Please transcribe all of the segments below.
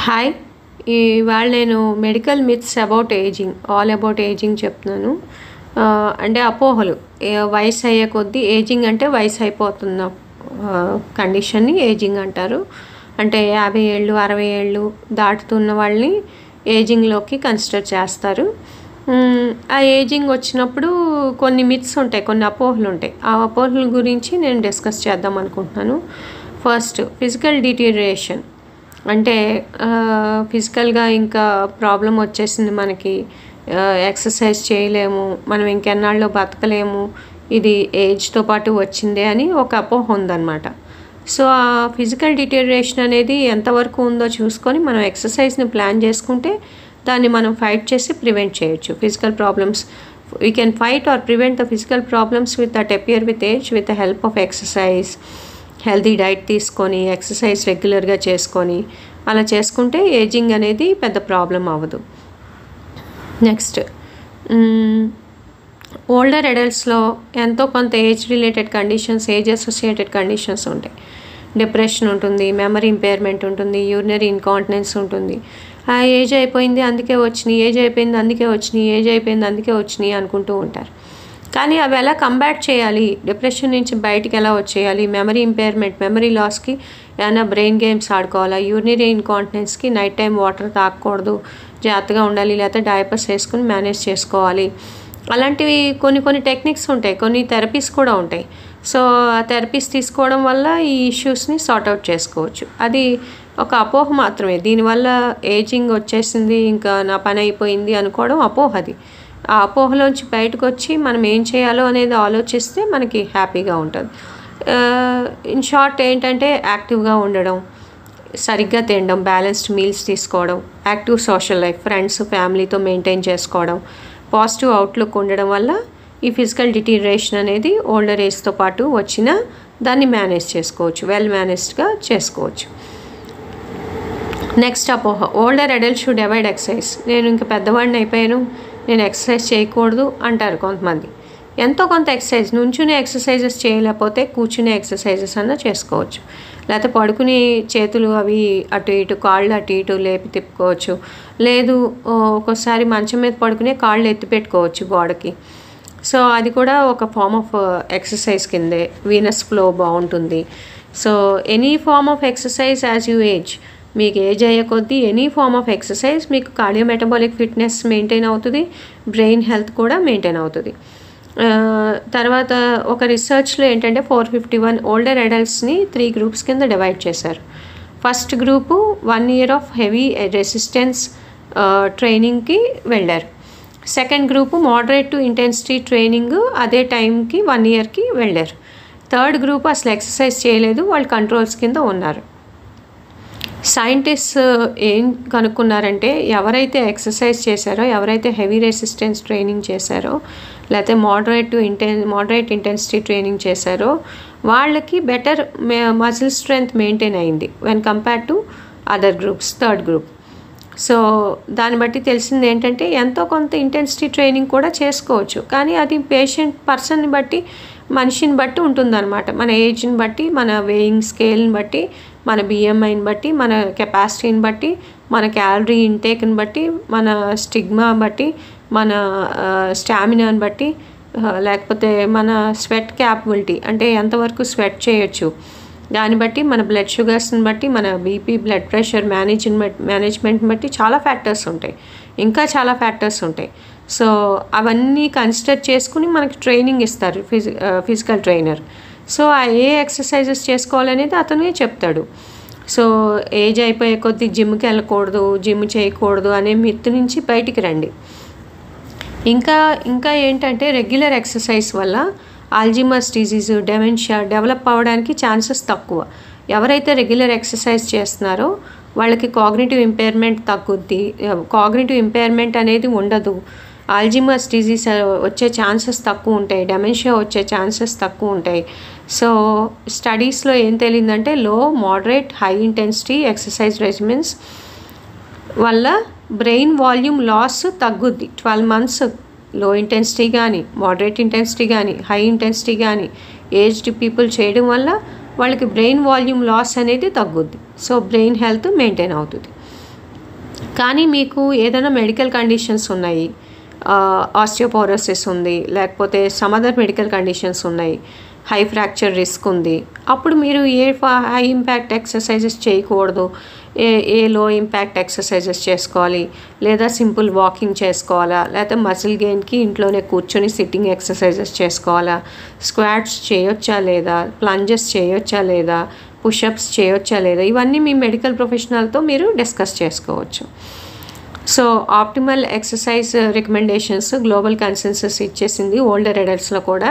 Hi ఇవాళ నేను medical myths about ageing all about ageing చెప్తున్నాను. అంటే అపోహలు వయసు అయ్యే కొద్దీ ఏజింగ్ అంటే వయసు అయిపోతున్న కండిషన్ని ఏజింగ్ అంటారు. అంటే 50 ఏళ్ళు 60 ఏళ్ళు దాటుతున్న వాళ్ళని ఏజింగ్లోకి కన్సిడర్ చేస్తారు. ఆ ఏజింగ్ వచ్చినప్పుడు కొన్ని మిత్స్ ఉంటాయి, కొన్ని అపోహలు ఉంటాయి. ఆ అపోహల గురించి నేను డిస్కస్ చేద్దాం అనుకుంటున్నాను. First, physical deterioration. అంటే ఫిజికల్గా ఇంకా ప్రాబ్లం వచ్చేసింది, మనకి ఎక్సర్సైజ్ చేయలేము, మనం ఇంకెన్నాళ్ళు బతకలేము, ఇది ఏజ్తో పాటు వచ్చిందే అని ఒక అపోహ ఉందన్నమాట. సో ఆ ఫిజికల్ డిటీరియేషన్ అనేది ఎంతవరకు ఉందో చూసుకొని మనం ఎక్సర్సైజ్ని ప్లాన్ చేసుకుంటే దాన్ని మనం ఫైట్ చేసి ప్రివెంట్ చేయొచ్చు. Physical problems we can fight or prevent the physical problems with that appear with age with the help of exercise. Healthy diet తీసుకొని ఎక్సర్సైజ్ రెగ్యులర్గా చేసుకొని అలా చేసుకుంటే ఏజింగ్ అనేది పెద్ద ప్రాబ్లం అవ్వదు. నెక్స్ట్, ఓల్డర్ అడల్ట్స్లో ఎంతో కొంత age related conditions, age associated conditions ఉంటాయి. డిప్రెషన్ ఉంటుంది, మెమరీ ఇంపైర్మెంట్ ఉంటుంది, యూరినరీ ఇన్కాంటినెన్స్ ఉంటుంది. ఆ ఏజ్ అయిపోయింది అందుకే వచ్చినాయి, ఏజ్ అయిపోయింది అందుకే వచ్చినాయి, ఏజ్ అయిపోయింది అందుకే వచ్చినాయి అనుకుంటూ ఉంటారు. కానీ అవి ఎలా కంబ్యాట్ చేయాలి, డిప్రెషన్ నుంచి బయటికి ఎలా వచ్చేయాలి, మెమరీ ఇంపైర్మెంట్, మెమరీ లాస్కి ఏమైనా బ్రెయిన్ గేమ్స్ ఆడుకోవాలా, యూరినరీ ఇన్కాంటినెన్స్కి నైట్ టైం వాటర్ తాగకూడదు, జాగ్రత్తగా ఉండాలి, లేకపోతే డైపర్స్ వేసుకుని మేనేజ్ చేసుకోవాలి. అలాంటివి కొన్ని టెక్నిక్స్ ఉంటాయి, కొన్ని థెరపీస్ కూడా ఉంటాయి. సో ఆ థెరపీస్ తీసుకోవడం వల్ల ఈ ఇష్యూస్ని సార్ట్అవుట్ చేసుకోవచ్చు. అది ఒక అపోహ మాత్రమే. దీనివల్ల ఏజింగ్ వచ్చేసింది ఇంకా నా పని అయిపోయింది అనుకోవడం అపోహ. అది ఆ అపోహలోంచి బయటకు వచ్చి మనం ఏం చేయాలో అనేది ఆలోచిస్తే మనకి హ్యాపీగా ఉంటుంది. ఇన్ షార్ట్ ఏంటంటే యాక్టివ్గా ఉండడం, సరిగ్గా తినడం, బ్యాలెన్స్డ్ మీల్స్ తీసుకోవడం, యాక్టివ్ సోషల్ లైఫ్, ఫ్రెండ్స్ ఫ్యామిలీతో మెయింటైన్ చేసుకోవడం, పాజిటివ్ అవుట్లుక్ ఉండడం వల్ల ఈ ఫిజికల్ డిటీరియేషన్ అనేది ఓల్డర్ ఏజ్తో పాటు వచ్చినా దాన్ని మేనేజ్ చేసుకోవచ్చు, వెల్ మేనేజ్డ్గా చేసుకోవచ్చు. నెక్స్ట్ అపోహ, older adult should avoid exercise. నేను ఇంకా పెద్దవాడిని అయిపోయాను, నేను ఎక్సర్సైజ్ చేయకూడదు అంటారు కొంతమంది. ఎంతో కొంత ఎక్సర్సైజ్, నుంచునే ఎక్సర్సైజెస్ చేయలేకపోతే కూర్చునే ఎక్సర్సైజెస్ అన్నా చేసుకోవచ్చు. లేకపోతే పడుకుని చేతులు అవి అటు ఇటు, కాళ్ళు అటు ఇటు లేపి తిప్పుకోవచ్చు. లేదు ఒక్కోసారి మంచం మీద పడుకునే కాళ్ళు ఎత్తి పెట్టుకోవచ్చు గోడకి. సో అది కూడా ఒక ఫార్మ్ ఆఫ్ ఎక్సర్సైజ్ కిందే. వీనస్ ఫ్లో బాగుంటుంది. So any form of exercise as you age, మీకు ఏజ్ అయ్యే కొద్దీ ఎనీ ఫార్మ్ ఆఫ్ ఎక్సర్సైజ్ మీకు కార్డియోమెటబాలిక్ ఫిట్నెస్ మెయింటైన్ అవుతుంది, బ్రెయిన్ హెల్త్ కూడా మెయింటైన్ అవుతుంది. తర్వాత ఒక రీసెర్చ్లో ఏంటంటే 451 ఓల్డర్ అడల్ట్స్ని 3 గ్రూప్స్ కింద డివైడ్ చేశారు. First group 1 year of heavy resistance ట్రైనింగ్కి వెళ్ళారు. Second group moderate to intensity training అదే టైంకి 1 ఇయర్కి వెళ్ళారు. థర్డ్ గ్రూప్ అసలు ఎక్సర్సైజ్ చేయలేదు, వాళ్ళు కంట్రోల్స్ కింద ఉన్నారు. సైంటిస్ట్ ఏం కనుక్కున్నారంటే ఎవరైతే ఎక్సర్సైజ్ చేశారో, ఎవరైతే హెవీ రెసిస్టెన్స్ ట్రైనింగ్ చేశారో, లేకపోతే మోడరేట్ ఇంటెన్సిటీ ట్రైనింగ్ చేశారో వాళ్ళకి బెటర్ మజిల్ స్ట్రెంగ్త్ మెయింటైన్ అయింది when compare to other groups, third group. So దాన్ని బట్టి తెలిసింది ఏంటంటే ఎంతో కొంత ఇంటెన్సిటీ ట్రైనింగ్ కూడా చేసుకోవచ్చు, కానీ అది పర్సన్ని బట్టి, మనిషిని బట్టి ఉంటుందన్నమాట. మన ఏజ్ని బట్టి, మన వేయింగ్ స్కేల్ని బట్టి, మన బిఎంఐని బట్టి, మన కెపాసిటీని బట్టి, మన క్యాలరీ ఇంటేక్ని బట్టి, మన స్టిగ్మా బట్టి, మన స్టామినాని బట్టి, లేకపోతే మన స్వెట్ క్యాపబిలిటీ అంటే ఎంతవరకు స్వెట్ చేయొచ్చు దాన్ని బట్టి, మన బ్లడ్ షుగర్స్ని బట్టి, మన బీపీ, బ్లడ్ ప్రెషర్ మేనేజ్మెంట్ని బట్టి చాలా ఫ్యాక్టర్స్ ఉంటాయి, ఇంకా చాలా ఫ్యాక్టర్స్ ఉంటాయి. సో అవన్నీ కన్సిడర్ చేసుకుని మనకి ట్రైనింగ్ ఇస్తారు ఫిజికల్ ట్రైనర్. సో ఆ ఏ ఎక్సర్సైజెస్ చేసుకోవాలనేది అతనే చెప్తాడు. సో ఏజ్ అయిపోయే కొద్దీ జిమ్కి వెళ్ళకూడదు, జిమ్ చేయకూడదు అనే మిత్ నుంచి బయటికి రండి. ఇంకా ఏంటంటే రెగ్యులర్ ఎక్సర్సైజ్ వల్ల ఆల్జీమర్స్ డిజీజ్, డెమెన్షియా డెవలప్ అవ్వడానికి ఛాన్సెస్ తక్కువ. ఎవరైతే రెగ్యులర్ ఎక్సర్సైజ్ చేస్తున్నారో వాళ్ళకి కాగ్నిటివ్ ఇంపైర్మెంట్ తగ్గుద్ది, కాగ్నిటివ్ ఇంపైర్మెంట్ అనేది ఉండదు, ఆల్జీమర్స్ డిజీజ్ వచ్చే ఛాన్సెస్ తక్కువ ఉంటాయి, డెమెన్షియా వచ్చే ఛాన్సెస్ తక్కువ ఉంటాయి. సో స్టడీస్లో ఏం తెలియదంటే లో, మోడరేట్, హై ఇంటెన్సిటీ ఎక్సర్సైజ్ రెజిమెన్స్ వల్ల బ్రెయిన్ వాల్యూమ్ లాస్ తగ్గుద్ది. 12 months లో ఇంటెన్సిటీ కానీ, మోడరేట్ ఇంటెన్సిటీ కానీ, హై ఇంటెన్సిటీ కానీ ఏజ్డ్ పీపుల్ చేయడం వల్ల వాళ్ళకి బ్రెయిన్ వాల్యూమ్ లాస్ అనేది తగ్గుద్ది. సో బ్రెయిన్ హెల్త్ మెయింటైన్ అవుతుంది. కానీ మీకు ఏదైనా మెడికల్ కండిషన్స్ ఉన్నాయి, ఆస్టియోపోరోసిస్ ఉంది, లేకపోతే సమ్ అదర్ మెడికల్ కండిషన్స్ ఉన్నాయి, హై ఫ్రాక్చర్ రిస్క్ ఉంది, అప్పుడు మీరు ఏ హై ఇంపాక్ట్ ఎక్సర్సైజెస్ చేయకూడదు, ఏ లో ఇంపాక్ట్ ఎక్సర్సైజెస్ చేసుకోవాలి, లేదా సింపుల్ వాకింగ్ చేసుకోవాలా, లేకపోతే మజిల్ గెయిన్కి ఇంట్లోనే కూర్చొని సిట్టింగ్ ఎక్సర్సైజెస్ చేసుకోవాలా, స్క్వాట్స్ చేయొచ్చా లేదా, ప్లంజెస్ చేయొచ్చా లేదా, పుషప్స్ చేయొచ్చా లేదా, ఇవన్నీ మీ మెడికల్ ప్రొఫెషనల్తో మీరు డిస్కస్ చేసుకోవచ్చు. So optimal exercise recommendations global consensus ఇచ్చేసింది. ఓల్డర్ అడల్ట్స్లో కూడా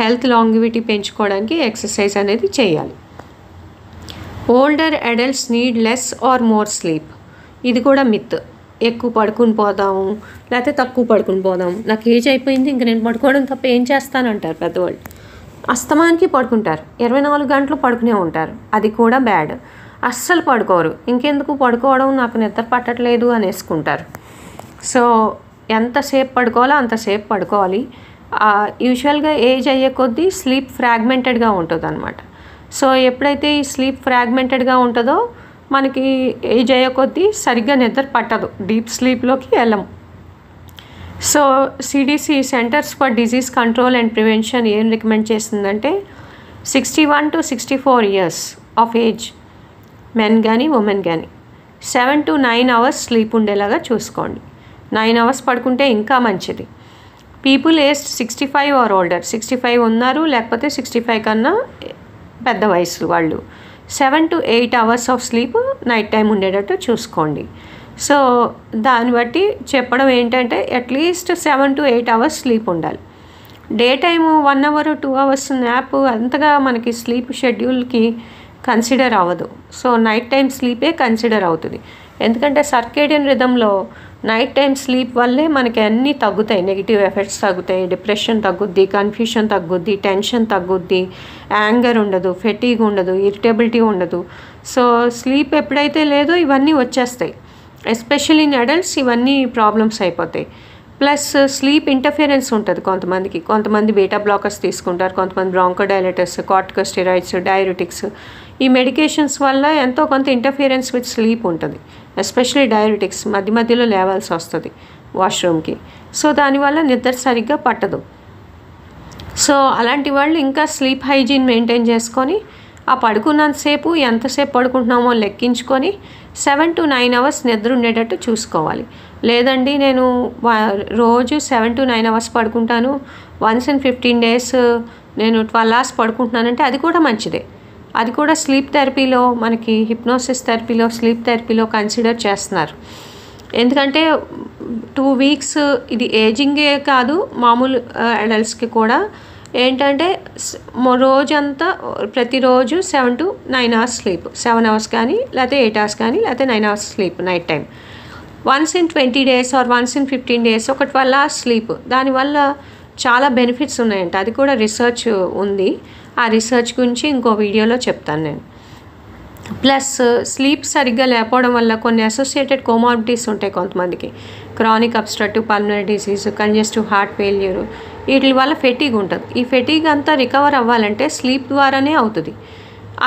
హెల్త్ లాంగివిటీ పెంచుకోవడానికి ఎక్సర్సైజ్ అనేది చేయాలి. Older adults need less or more sleep, ఇది కూడా మిత్. ఎక్కువ పడుకుని పోదాము లేకపోతే తక్కువ పడుకుని పోదాము, నాకు ఏజ్ అయిపోయింది ఇంక నేను పడుకోవడం తప్ప ఏం చేస్తానంటారు పెద్దవాళ్ళు. అస్తమానికి పడుకుంటారు, 24 గంటలు పడుకునే ఉంటారు, అది కూడా బ్యాడ్. అస్సలు పడుకోరు, ఇంకెందుకు పడుకోవడం, నాకు నిద్ర పట్టట్లేదు అనేసుకుంటారు. సో ఎంతసేపు పడుకోవాలో అంతసేపు పడుకోవాలి. యూజువల్గా ఏజ్ అయ్యే కొద్దీ స్లీప్ ఫ్రాగ్మెంటెడ్గా ఉంటుంది అనమాట. సో ఎప్పుడైతే ఈ స్లీప్ ఫ్రాగ్మెంటెడ్గా ఉంటుందో మనకి ఏజ్ అయ్యే కొద్దీ సరిగ్గా నిద్ర పట్టదు, డీప్ స్లీప్లోకి వెళ్ళము. So CDC centres for disease control and prevention ఏం రికమెండ్ చేస్తుందంటే 61 to 64 years of age men కానీ ఉమెన్ కానీ 7 to 9 hours స్లీప్ ఉండేలాగా చూసుకోండి. 9 hours పడుకుంటే ఇంకా మంచిది. పీపుల్ ఏజ్డ్ 65 ఆర్ ఓల్డర్, 65 ఉన్నారు లేకపోతే 65 కన్నా పెద్ద వయసు వాళ్ళు 7 to 8 hours of sleep night time ఉండేటట్టు చూసుకోండి. సో దాన్ని బట్టి చెప్పడం ఏంటంటే అట్లీస్ట్ 7 to 8 hours స్లీప్ ఉండాలి. Day time 1 hour 2 hours nap అంతగా మనకి స్లీప్ షెడ్యూల్కి కన్సిడర్ అవ్వదు. సో నైట్ టైం స్లీపే కన్సిడర్ అవుతుంది. ఎందుకంటే సర్కేడియన్ రిథంలో నైట్ టైం స్లీప్ వల్లే మనకి అన్నీ తగ్గుతాయి, నెగిటివ్ ఎఫెక్ట్స్ తగ్గుతాయి, డిప్రెషన్ తగ్గుద్ది, కన్ఫ్యూషన్ తగ్గుద్ది, టెన్షన్ తగ్గుద్ది, యాంగర్ ఉండదు, ఫెటీగ్ ఉండదు, ఇరిటబిలిటీ ఉండదు. సో స్లీప్ ఎప్పుడైతే లేదో ఇవన్నీ వచ్చేస్తాయి. ఎస్పెషల్లీ ఇన్ అడల్ట్స్ ఇవన్నీ ప్రాబ్లమ్స్ అయిపోతాయి. ప్లస్ స్లీప్ ఇంటర్ఫిరెన్స్ ఉంటుంది కొంతమందికి. కొంతమంది బీటా బ్లాకర్స్ తీసుకుంటారు, కొంతమంది బ్రాంకోడైలేటర్స్, కార్టికోస్టెరాయిడ్స్, డైరెటిక్స్. ఈ మెడికేషన్స్ వల్ల ఎంతో కొంత ఇంటర్ఫిరెన్స్ విత్ స్లీప్ ఉంటుంది. ఎస్పెషల్లీ డైరెటిక్స్ మధ్య మధ్యలో లేవాల్సి వస్తుంది వాష్రూమ్కి. సో దానివల్ల నిద్ర సరిగ్గా పట్టదు. సో అలాంటి వాళ్ళు ఇంకా స్లీప్ హైజీన్ మెయింటైన్ చేసుకొని ఆ పడుకున్నంతసేపు ఎంతసేపు పడుకుంటున్నామో లెక్కించుకొని 7 to 9 hours నిద్ర ఉండేటట్టు చూసుకోవాలి. లేదండి నేను రోజు 7 to 9 hours పడుకుంటాను, వన్స్ ఇన్ 15 days నేను 12 hours పడుకుంటున్నానంటే అది కూడా మంచిదే. అది కూడా స్లీప్ థెరపీలో మనకి హిప్నోసిస్ థెరపీలో స్లీప్ థెరపీలో కన్సిడర్ చేస్తున్నారు. ఎందుకంటే 2 weeks ఇది ఏజింగే కాదు, మామూలు అడల్ట్స్కి కూడా ఏంటంటే రోజంతా ప్రతిరోజు 7 to 9 hours స్లీప్, 7 hours కానీ లేకపోతే 8 hours కానీ లేకపోతే 9 hours sleep night time. Once in 20 days or once in 15 days ఒక 12 hours స్లీప్. దానివల్ల చాలా బెనిఫిట్స్ ఉన్నాయంట, అది కూడా రీసెర్చ్ ఉంది. ఆ రీసెర్చ్ గురించి ఇంకో వీడియోలో చెప్తాను నేను. ప్లస్ స్లీప్ సరిగ్గా లేకపోవడం వల్ల కొన్ని అసోసియేటెడ్ కోమార్బిడిటీస్ ఉంటాయి కొంతమందికి. Chronic obstructive pulmonary disease, congestive heart failure, వీటి వల్ల ఫెటీగ్ ఉంటుంది. ఈ ఫెటీగ్ అంతా రికవర్ అవ్వాలంటే స్లీప్ ద్వారానే అవుతుంది.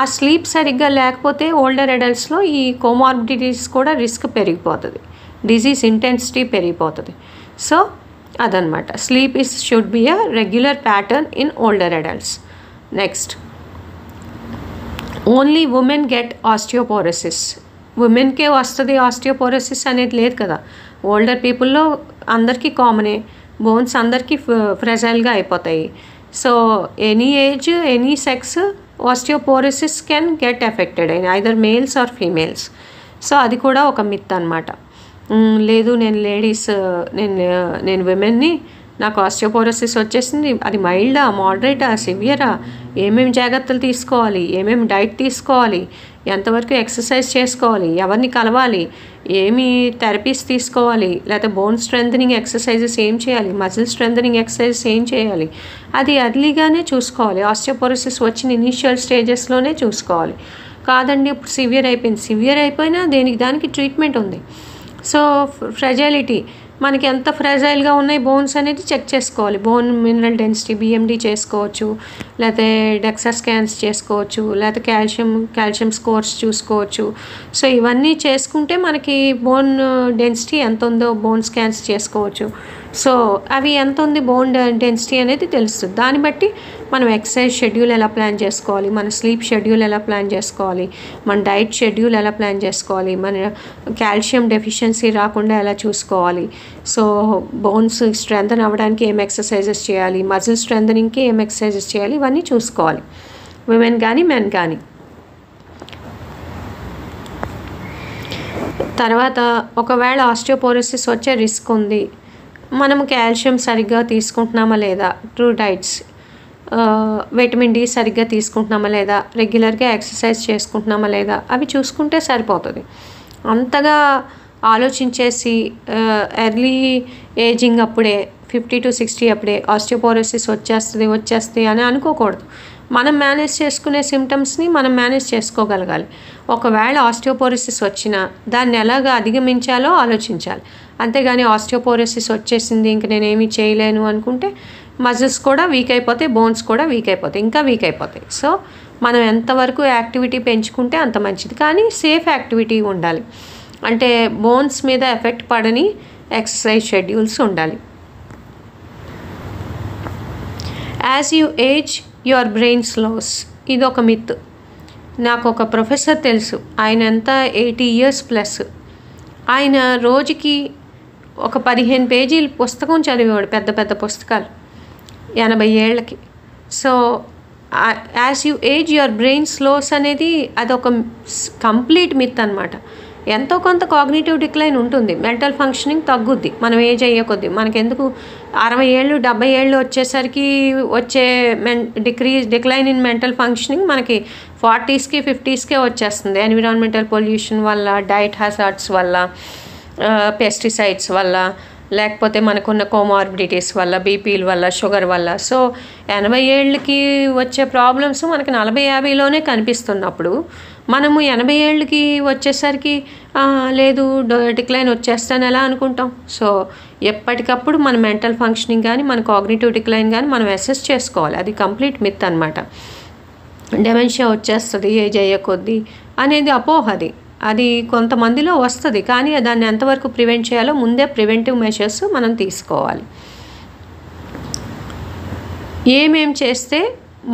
ఆ స్లీప్ సరిగ్గా లేకపోతే ఓల్డర్ అడల్ట్స్లో ఈ కోమార్బిడిటీస్ కూడా రిస్క్ పెరిగిపోతుంది, డిజీజ్ ఇంటెన్సిటీ పెరిగిపోతుంది. సో అదనమాట, sleep should be a regular pattern in older adults. Next, only women get osteoporosis. ఉమెన్కే వస్తుంది ఆస్టియోపోరోసిస్ అనేది లేదు కదా. ఓల్డర్ పీపుల్లో అందరికీ కామనే, బోన్స్ అందరికీ ఫ్రెజైల్గా అయిపోతాయి. So any age any sex osteoporosis can get affected అయిన either males or females. So అది కూడా ఒక మిత్ అనమాట. లేదు నేను లేడీస్, నేను విమెన్ని, నాకు ఆస్టియోపోరోసిస్ వచ్చేసింది, అది మైల్డా, మోడరేటా, సివియరా, ఏమేమి జాగ్రత్తలు తీసుకోవాలి, ఏమేమి డైట్ తీసుకోవాలి, ఎంతవరకు ఎక్సర్సైజ్ చేసుకోవాలి, ఎవరిని కలవాలి, ఏమి థెరపీస్ తీసుకోవాలి, లేకపోతే బోన్ స్ట్రెంథనింగ్ ఎక్సర్సైజెస్ ఏం చేయాలి, మజిల్ స్ట్రెంథనింగ్ ఎక్సర్సైజెస్ ఏం చేయాలి, అది ఎర్లీగానే చూసుకోవాలి. ఆస్టియోపోరోసిస్ వచ్చిన ఇనీషియల్ స్టేజెస్లోనే చూసుకోవాలి. కాదండి ఇప్పుడు సివియర్ అయిపోయింది, సివియర్ అయిపోయినా దానికి ట్రీట్మెంట్ ఉంది. సో ఫ్రెజైలిటీ, మనకి ఎంత ఫ్రెజైల్గా ఉన్నాయి బోన్స్ అనేది చెక్ చేసుకోవాలి. బోన్ మినరల్ డెన్సిటీ BMD చేసుకోవచ్చు, లేకపోతే డెక్సా స్కాన్స్ చేసుకోవచ్చు, లేకపోతే కాల్షియం స్కోర్స్ చూసుకోవచ్చు. సో ఇవన్నీ చేసుకుంటే మనకి బోన్ డెన్సిటీ ఎంత ఉందో బోన్ స్కాన్స్ చేసుకోవచ్చు. సో అవి ఎంత ఉంది బోన్ డెన్సిటీ అనేది తెలుస్తుంది. దాన్ని బట్టి మనం ఎక్సర్సైజ్ షెడ్యూల్ ఎలా ప్లాన్ చేసుకోవాలి, మన స్లీప్ షెడ్యూల్ ఎలా ప్లాన్ చేసుకోవాలి, మన డైట్ షెడ్యూల్ ఎలా ప్లాన్ చేసుకోవాలి, మన కాల్షియం డెఫిషియన్సీ రాకుండా ఎలా చూసుకోవాలి, సో బోన్స్ స్ట్రెంథన్ అవ్వడానికి ఏం ఎక్సర్సైజెస్ చేయాలి, మజిల్ స్ట్రెంథనింగ్కి ఏం ఎక్సర్సైజెస్ చేయాలి, ఇవన్నీ చూసుకోవాలి విమెన్ కానీ మెన్ కానీ. తర్వాత ఒకవేళ ఆస్టియోపోరోసిస్ వచ్చే రిస్క్ ఉంది, మనము కాల్షియం సరిగ్గా తీసుకుంటున్నామా లేదా, ట్రూ డైట్స్, విటమిన్ D సరిగ్గా తీసుకుంటున్నామా లేదా, రెగ్యులర్గా ఎక్సర్సైజ్ చేసుకుంటున్నామా లేదా, అవి చూసుకుంటే సరిపోతుంది. అంతగా ఆలోచించేసి ఎర్లీ ఏజింగ్ అప్పుడే 50 to 60 అప్పుడే ఆస్టియోపోరోసిస్ వచ్చేస్తుంది అని అనుకోకూడదు. మనం మేనేజ్ చేసుకునే సిమ్టమ్స్ని మనం మేనేజ్ చేసుకోగలగాలి. ఒకవేళ ఆస్టియోపోరోసిస్ వచ్చినా దాన్ని ఎలాగా అధిగమించాలో ఆలోచించాలి. అంతేగాని ఆస్టియోపోరోసిస్ వచ్చేసింది ఇంక నేనేమీ చేయలేను అనుకుంటే మజిల్స్ కూడా వీక్ అయిపోతాయి, బోన్స్ కూడా వీక్ అయిపోతాయి, ఇంకా వీక్ అయిపోతాయి. సో మనం ఎంతవరకు యాక్టివిటీ పెంచుకుంటే అంత మంచిది, కానీ సేఫ్ యాక్టివిటీ ఉండాలి. అంటే బోన్స్ మీద ఎఫెక్ట్ పడని ఎక్సర్సైజ్ షెడ్యూల్స్ ఉండాలి. As you age your brain slows, ఇది ఒక మిత్. నాకు ఒక ప్రొఫెసర్ తెలుసు, ఆయన ఎంత 80 years ప్లస్. ఆయన రోజుకి ఒక 15 పేజీల పుస్తకం చదివేవాడు, పెద్ద పెద్ద పుస్తకాలు, 80 ఏళ్ళకి. So as you age your brain slows అనేది అదొక కంప్లీట్ మిత్ అనమాట. ఎంతో కొంత కాగ్నిటివ్ డిక్లైన్ ఉంటుంది, మెంటల్ ఫంక్షనింగ్ తగ్గుద్ది మనం ఏజ్ అయ్యే కొద్దీ. మనకెందుకు 60 ఏళ్ళు 70 ఏళ్ళు వచ్చేసరికి వచ్చే డిక్లైన్ ఇన్ మెంటల్ ఫంక్షనింగ్ మనకి 40s 50s వచ్చేస్తుంది. ఎన్విరాన్మెంటల్ పొల్యూషన్ వల్ల, డైట్ హజార్డ్స్ వల్ల, పెస్టిసైడ్స్ వల్ల, లేకపోతే మనకున్న కోమార్బిడిటీస్ వల్ల, బీపీల వల్ల, షుగర్ వల్ల. సో 80 ఏళ్ళకి వచ్చే ప్రాబ్లమ్స్ మనకి 40-50లోనే కనిపిస్తున్నప్పుడు మనము 80 ఏళ్ళకి వచ్చేసరికి లేదు డిక్లైన్ వచ్చేస్తాను ఎలా అనుకుంటాం. సో ఎప్పటికప్పుడు మన మెంటల్ ఫంక్షనింగ్ కానీ మన కాగ్నిటివ్ డిక్లైన్ కానీ మనం అసెస్ చేసుకోవాలి. అది కంప్లీట్ మిత్ అనమాట. డెమెన్షియా వచ్చేస్తుంది ఏజ్ అయ్యే కొద్దీ అనేది అపోహది. అది కొంతమందిలో వస్తుంది, కానీ దాన్ని ఎంతవరకు ప్రివెంట్ చేయాలో ముందే ప్రివెంటివ్ మెషర్స్ మనం తీసుకోవాలి. ఏమేం చేస్తే